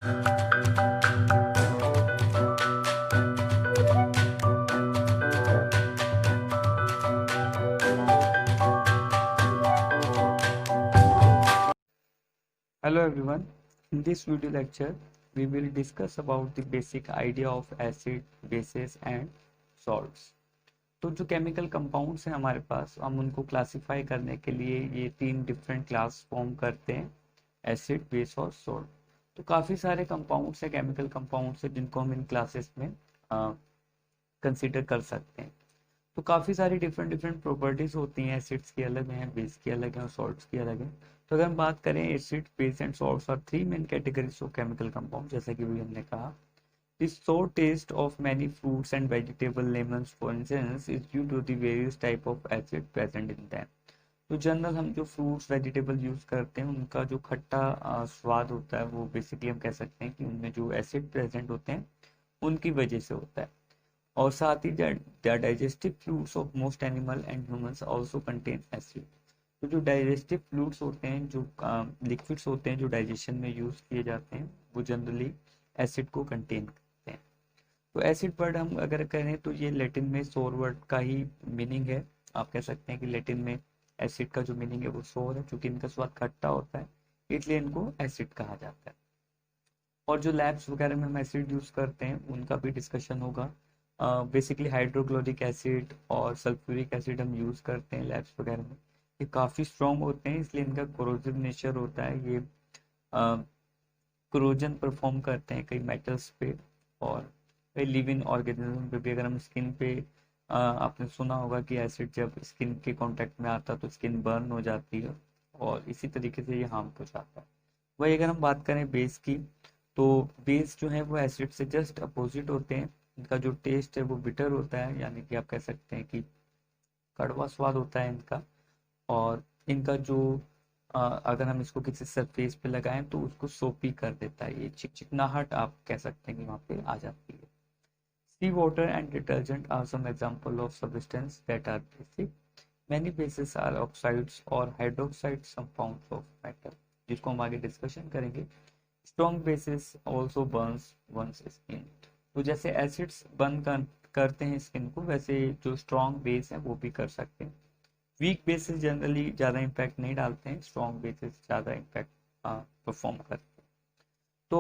Hello everyone. In this video lecture, we will discuss about the basic idea of acid, bases and salts. तो जो chemical compounds हैं हमारे पास, हम उनको classify करने के लिए ये 3 डिफरेंट क्लास फॉर्म करते हैं, एसिड, बेस और सॉल्ट। तो काफ़ी सारे कंपाउंड्स हैं, केमिकल कंपाउंड्स हैं, जिनको हम इन क्लासेस में कंसिडर कर सकते हैं। तो काफ़ी सारी डिफरेंट डिफरेंट प्रॉपर्टीज होती हैं, एसिड्स की अलग हैं, बेस की अलग हैं और सॉल्ट्स की अलग हैं। तो अगर हम बात करें, acid, base and salts are 3 main categories of chemical compound, जैसा कि भी हमने कहा। The sour taste of many fruits and vegetable lemons, for instance, is due to the various type of acid present in them. तो general हम जो fruits vegetable use करते हैं, उनका जो खट्टा स्वाद होता है, वो बेसिकली हम कह सकते हैं कि उनमें जो एसिड प्रेजेंट होते हैं उनकी वजह से होता है। और साथ ही digestive fluids of most animal and humans also contain acid. तो जो डाइजेस्टिव फ्लूइड्स होते हैं, जो लिक्विड्स होते हैं जो डाइजेशन में यूज किए जाते हैं, वो जनरली एसिड को कंटेन करते हैं। तो एसिड वर्ड हम अगर करें तो ये लैटिन में सोर वर्ड का ही मीनिंग है। आप कह सकते हैं कि लैटिन में एसिड का जो मीनिंग है वो सोर है, क्योंकि इनका स्वाद खट्टा होता है, इसलिए इनको एसिड कहा जाता है। और जो लैब्स वगैरह में हम एसिड यूज करते हैं उनका भी डिस्कशन होगा। बेसिकली हाइड्रोक्लोरिक एसिड और सल्फ्यूरिक एसिड हम यूज करते हैं लैब्स वगैरह में। ये काफ़ी स्ट्रॉन्ग होते हैं, इसलिए इनका कोरोसिव नेचर होता है। ये कोरोजन परफॉर्म करते हैं कई मेटल्स पे और कई लिविंग ऑर्गेनिज्म पे भी। अगर हम स्किन पे, आपने सुना होगा कि एसिड जब स्किन के कांटेक्ट में आता है तो स्किन बर्न हो जाती है, और इसी तरीके से ये हार्म पहुंचाता है। वही अगर हम बात करें बेस की, तो बेस जो है वो एसिड से जस्ट अपोजिट होते हैं। इनका जो टेस्ट है वो बिटर होता है, यानी कि आप कह सकते हैं कि कड़वा स्वाद होता है इनका। और इनका जो अगर हम इसको किसी सरफेस पे लगाएं तो उसको सोपी कर देता है, ये चिकनाहट आप कह सकते हैं कि वहाँ पे आ जाती है। Sea water and detergent are some example of substance that are basic. Many bases are oxides और हाइड्रोक्साइड्स कंपाउंड्स ऑफ मेटल, जिसको हम आगे डिस्कशन करेंगे। Strong bases also burns one's skin. तो जैसे एसिड्स बर्न करते हैं स्किन को, वैसे जो स्ट्रॉन्ग बेस है वो भी कर सकते हैं। वीक बेसिस जनरली ज़्यादा इम्पैक्ट नहीं डालते हैं, स्ट्रॉन्ग बेसिस ज़्यादा इम्पैक्ट परफॉर्म करते हैं। तो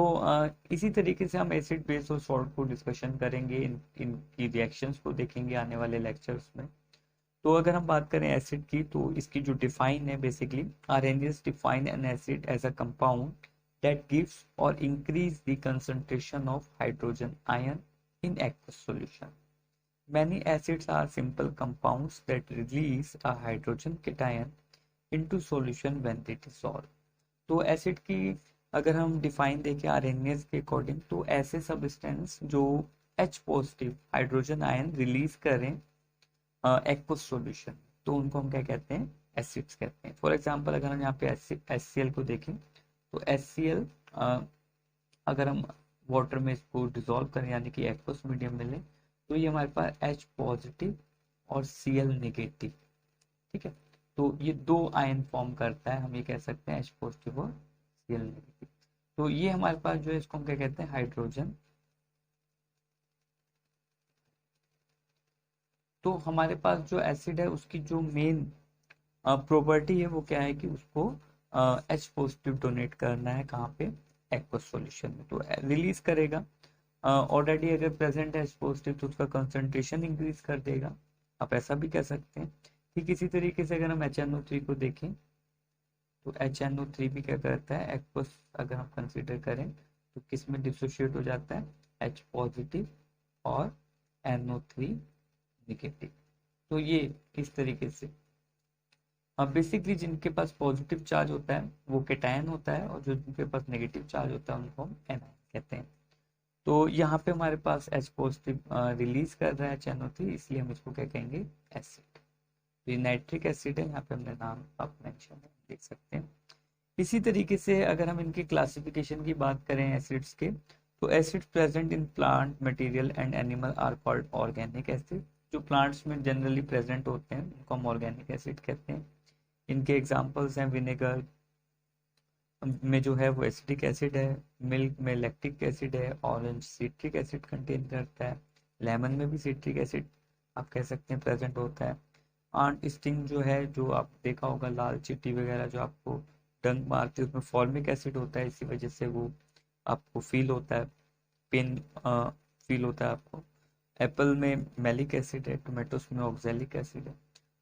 इसी तरीके से हम एसिड, बेस और सॉल्ट को डिस्कशन करेंगे, इनकी रिएक्शंस को देखेंगे आने वाले लेक्चर्स में। तो अगर हम बात करें एसिड की, तो इसकी जो डिफाइन है, basically Arrhenius define an acid as a compound that gives or increase the concentration of hydrogen ion in aqueous solution. Many acids are simple compounds that release a hydrogen cation into solution when they dissolve. तो acid की अगर हम define देखें Arrhenius के according, तो ऐसे substance जो H positive hydrogen ion release करें एक्वस सॉल्यूशन, तो उनको हम क्या कहते हैं, एसिड्स कहते हैं। फॉर एग्जांपल अगर हम यहाँ पे HCl को देखें, तो HCl अगर हम वाटर में इसको डिजोल्व करें, यानी कि एक्वस मीडियम में लें, तो ये हमारे पास H पॉजिटिव और Cl नेगेटिव, ठीक है। तो ये दो आयन फॉर्म करता है, हम ये कह सकते हैं H पॉजिटिव और Cl नेगेटिव। तो ये हमारे पास जो है, इसको हम क्या कहते हैं, हाइड्रोजन। तो हमारे पास जो एसिड है उसकी जो मेन प्रॉपर्टी है वो क्या है कि उसको H पॉजिटिव डोनेट करना है, कहाँ पे, एक्वस सॉल्यूशन में, तो रिलीज करेगा। ऑलरेडी अगर प्रेजेंट है H पॉजिटिव तो उसका कंसंट्रेशन इंक्रीज कर देगा, आप ऐसा भी कह सकते हैं। ठीक इसी तरीके से अगर हम HNO3 को देखें, तो HNO3 भी क्या करता है, एक्वस अगर हम कंसिडर करें तो किस में डिसोशिएट हो जाता है, H पॉजिटिव और NO3 नेगेटिव। तो ये इस तरीके से बेसिकली जिनके पास पॉजिटिव चार्ज होता है वो केटायन होता है, और जो जिनके पास नेगेटिव चार्ज होता है उनको हम एनायन कहते हैं। तो यहाँ पे हमारे पास H पॉजिटिव रिलीज कर रहा है HNO3, इसलिए हम इसको क्या कहेंगे, एसिड। तो ये नाइट्रिक एसिड है, यहाँ पे हमने नाम आप मेंशन देख सकते हैं। इसी तरीके से अगर हम इनकी क्लासिफिकेशन की बात करें एसिड्स के, तो acid present in plant material and animal are called organic acid. जो प्लांट्स में जनरली प्रेजेंट होते हैं उनको हम ऑर्गेनिक एसिड कहते हैं। इनके एग्जांपल्स हैं विनेगर, में जो है वो एसिटिक एसिड है, मिल्क में लैक्टिक एसिड है, ऑरेंज सिट्रिक एसिड कंटेन करता है, लेमन में भी सिट्रिक एसिड आप कह सकते हैं प्रेजेंट होता है। आंट स्टिंग जो है, जो आप देखा होगा लाल चींटी वगैरह जो आपको डंक मारती है, उसमें फॉर्मिक एसिड होता है, इसी वजह से वो आपको फील होता है, पेन फील होता है आपको। एप्पल में मैलिक एसिड है, टोमेटोस में ऑक्जेलिक एसिड है।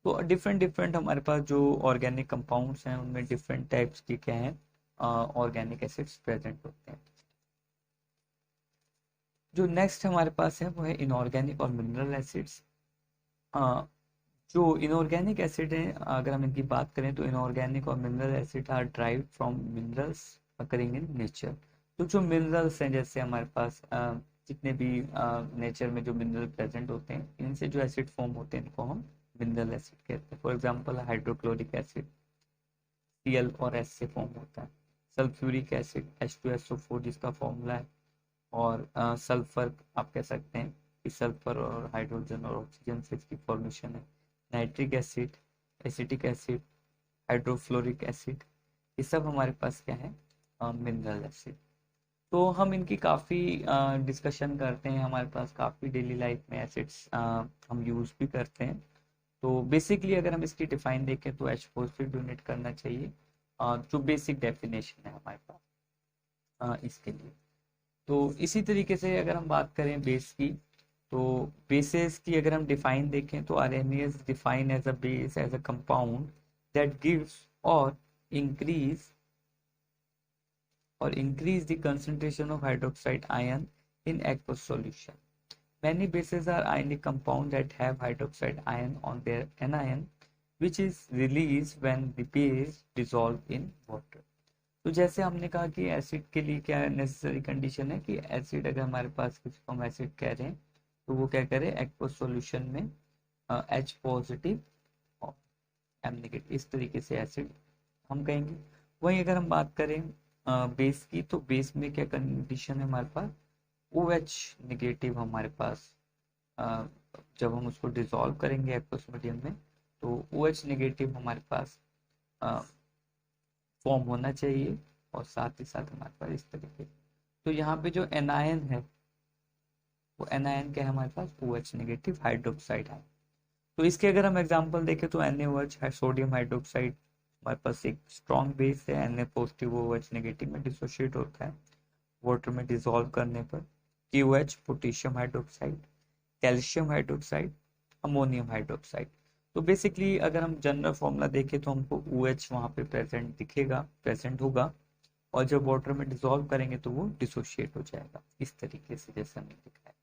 तो डिफरेंट डिफरेंट हमारे पास जो ऑर्गेनिक कंपाउंड्स हैं उनमें डिफरेंट टाइप्स के क्या हैं, ऑर्गेनिक एसिड्स प्रेजेंट होते हैं। जो नेक्स्ट हमारे पास है वो है इनऑर्गेनिक और मिनरल एसिड्स। जो इनऑर्गेनिक एसिड हैं, अगर हम इनकी बात करें तो इनऑर्गेनिक और mineral acid are derived from minerals occurring in nature. तो जो मिनरल्स हैं, जैसे हमारे पास जितने भी नेचर में जो मिनरल प्रेजेंट होते हैं, इनसे जो एसिड फॉर्म होते हैं इनको हम मिनरल एसिड कहते हैं। For example hydrochloric acid Cl और S से फॉर्म होता है। सल्फ्यूरिक एसिड H2SO4 जिसका फॉर्मूला है, और सल्फर आप कह सकते हैं कि सल्फर और हाइड्रोजन और ऑक्सीजन से इसकी फॉर्मेशन है। Nitric acid, acetic acid, hydrofluoric acid, ये सब हमारे पास क्या है, मिनरल एसिड। तो हम इनकी काफ़ी डिस्कशन करते हैं, हमारे पास काफ़ी डेली लाइफ में एसिड्स हम यूज़ भी करते हैं। तो बेसिकली अगर हम इसकी डिफाइन देखें तो H पॉजिटिव डोनेट करना चाहिए, जो बेसिक डेफिनेशन है हमारे पास इसके लिए। तो इसी तरीके से अगर हम बात करें बेस की, तो बेसेस की अगर हम डिफाइन देखें तो RNA is define as a base as a compound that gives increase increase the concentration of hydroxide ion in aqueous solution. Many bases are ionic compounds that have hydroxide ion on their anion, which is released when the base dissolve in water. तो जैसे हमने कहा कि acid के लिए क्या necessary condition है कि एसिड अगर हमारे पास किसी को हम एसिड कह रहे हैं तो वो क्या करे, एक्वस सॉल्यूशन में H पॉजिटिव और M नेगेटिव, इस तरीके से एसिड हम कहेंगे। वहीं अगर हम बात करें बेस की, तो बेस में क्या कंडीशन है हमारे पास, OH नेगेटिव हमारे पास जब हम उसको डिसॉल्व करेंगे एक्वस मीडियम में तो OH नेगेटिव हमारे पास फॉर्म होना चाहिए, और साथ ही साथ हमारे पास इस तरीके। तो यहाँ पे जो एनायन है वो एनायन क्या है हमारे पास, OH नेगेटिव हाइड्रोक्साइड है। तो इसके अगर हम एग्जांपल देखें तो NaOH है, सोडियम हाइड्रोक्साइड हमारे पास एक स्ट्रॉन्ग बेस है, Na पॉजिटिव OH नेगेटिव में डिसोशिएट होता है वाटर में डिसॉल्व करने पर। KOH potassium hydroxide, calcium hydroxide, ammonium hydroxide. तो बेसिकली अगर हम जनरल फॉर्मूला देखें तो हमको OH वहाँ पे प्रेजेंट होगा, और जब वाटर में डिसॉल्व करेंगे तो वो डिसोशिएट हो जाएगा, इस तरीके से जैसे हमने दिखाया।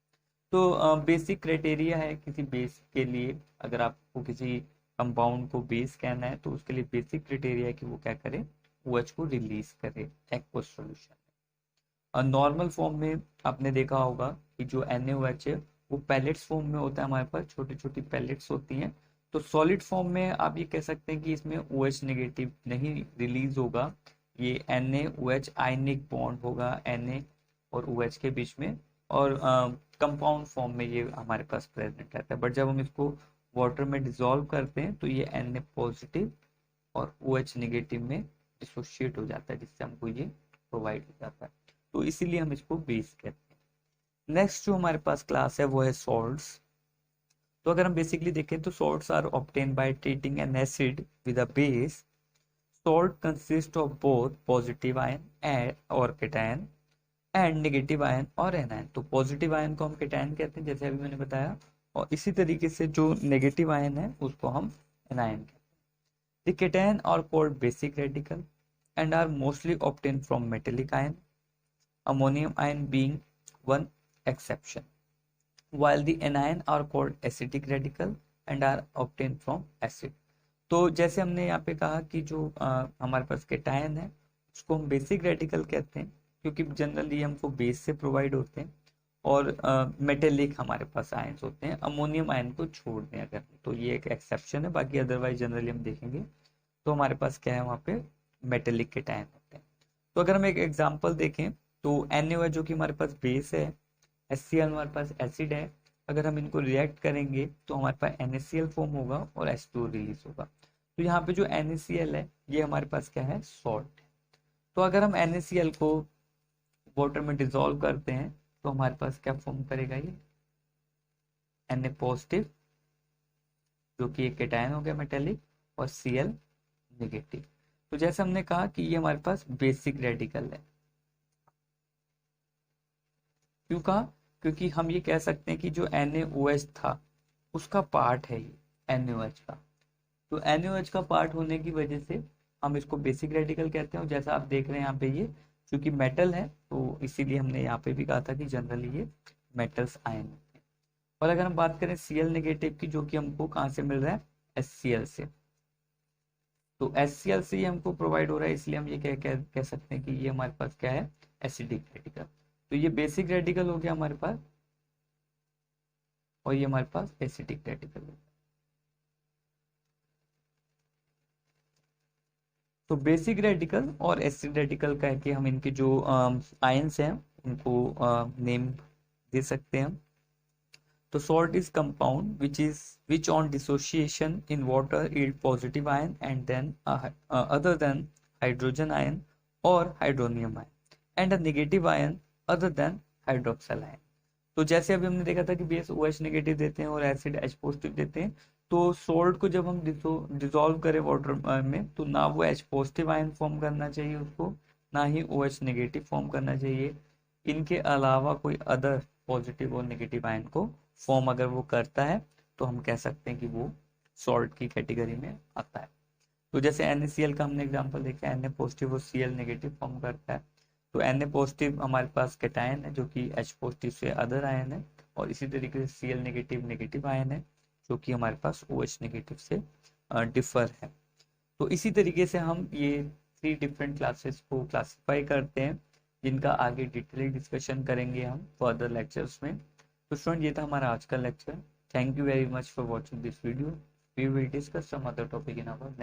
तो बेसिक क्राइटेरिया है किसी बेस के लिए, अगर आपको किसी कंपाउंड को बेस कहना है तो उसके लिए बेसिक क्राइटेरिया है कि वो क्या करे, OH को रिलीज करे एक्वस सॉल्यूशन में। नॉर्मल फॉर्म में आपने देखा होगा कि जो NaOH है वो पैलेट्स फॉर्म में होता है, हमारे पास छोटी छोटी पैलेट्स होती हैं। तो सॉलिड फॉर्म में आप ये कह सकते हैं कि इसमें OH नेगेटिव नहीं रिलीज होगा, ये NaOH आयनिक बॉन्ड होगा Na और OH के बीच में, और कंपाउंड फॉर्म में ये हमारे पास प्रेजेंट रहता है। बट जब हम इसको वाटर में डिसॉल्व करते हैं तो ये Na पॉजिटिव और OH नेगेटिव में डिसोशिएट हो जाता है, जिससे हमको ये प्रोवाइड हो जाता है। तो इसीलिए हम इसको बेस कहते हैं। नेक्स्ट जो हमारे पास क्लास है वो है सॉल्ट्स। तो अगर हम बेसिकली देखें तो salts are obtain by treating an acid with a base. Salt consist of both positive ion और केटायन एंड नेगेटिव आयन और एनायन। तो पॉजिटिव आयन को हम केटायन कहते हैं जैसे अभी मैंने बताया, और इसी तरीके से जो नेगेटिव आयन है उसको हम एनायन कहते हैं। The cation are called basic radical and are mostly obtain from metallic ion, ammonium ion being one exception, while the anion are called acidic radical and are obtained from acid. तो जैसे हमने यहाँ पे कहा कि जो हमारे पास केटायन है उसको हम बेसिक रेडिकल कहते हैं क्योंकि जनरली हमको बेस से प्रोवाइड होते हैं, और मेटेलिक हमारे पास आयंस होते हैं। अमोनियम आयन को छोड़ दें अगर तो ये एक एक्सेप्शन है, बाकी अदरवाइज जनरली हम देखेंगे तो हमारे पास क्या है वहाँ पे मेटेलिक केटायन होते हैं। तो अगर हम एक एग्जांपल देखें तो NaOH जो कि हमारे पास बेस है, HCl हमारे पास एसिड है, अगर हम इनको रिएक्ट करेंगे तो हमारे पास NaCl फॉर्म होगा और H2O रिलीज होगा। तो यहाँ पे जो NaCl है ये हमारे पास क्या है, सॉल्ट है। तो अगर हम NaCl को वाटर में डिसॉल्व करते हैं तो हमारे पास क्या फॉर्म करेगा ये Na पॉजिटिव, जो कि एक केटायन हो गया मेटेलिक, और Cl नेगेटिव। तो जैसे हमने कहा कि ये हमारे पास बेसिक रेडिकल है। क्यों कहा? क्योंकि हम ये कह सकते हैं कि जो NaOH था उसका पार्ट है ये NaOH का। तो NaOH का पार्ट होने की वजह से हम इसको बेसिक रेडिकल कहते हैं। जैसा आप देख रहे हैं यहाँ पे, ये क्योंकि मेटल है तो इसीलिए हमने यहाँ पे भी कहा था कि जनरली ये मेटल्स आयन होते हैं। और अगर हम बात करें Cl नेगेटिव की, जो कि हमको कहाँ से मिल रहा है, HCl से, तो HCl से ये हमको प्रोवाइड हो रहा है, इसलिए हम ये कह सकते हैं कि ये हमारे पास क्या है, एसिडिक रेडिकल। तो ये बेसिक रेडिकल हो गया हमारे पास, और ये हमारे पास एसिडिक रेडिकल हो गया। तो बेसिक रेडिकल और एसिड रेडिकल कह के हम इनके जो आयंस हैं उनको नेम दे सकते हैं। तो salt is compound which on dissociation in water yield positive ion and then other than hydrogen ion or hydronium ion and a negative ion other than hydroxyl ion। तो जैसे अभी हमने देखा था कि बेस OH नेगेटिव देते हैं और एसिड H पॉजिटिव देते हैं, तो सोल्ट को जब हम डिसॉल्व करें वाटर में तो ना वो H पॉजिटिव आयन फॉर्म करना चाहिए उसको, ना ही OH नेगेटिव फॉर्म करना चाहिए। इनके अलावा कोई अदर पॉजिटिव और नेगेटिव आयन को फॉर्म अगर वो करता है तो हम कह सकते हैं कि वो सॉल्ट की कैटेगरी में आता है। तो जैसे NaCl का हमने एग्जांपल देखा, Na पॉजिटिव और Cl नेगेटिव फॉर्म करता है। तो Na पॉजिटिव हमारे पास कैटायन है जो कि H पॉजिटिव से अदर आयन है, और इसी तरीके से Cl नेगेटिव नेगेटिव आयन है जो कि हमारे पास OH नेगेटिव से डिफर है। तो इसी तरीके से हम ये 3 डिफरेंट क्लासेस को क्लासिफाई करते हैं, जिनका आगे डिटेल डिस्कशन करेंगे हम फर्दर लेक्चर्स में। तो स्टूडेंट, ये था हमारा आज का lecture. Thank you very much for watching this video. We will discuss some other topic in our next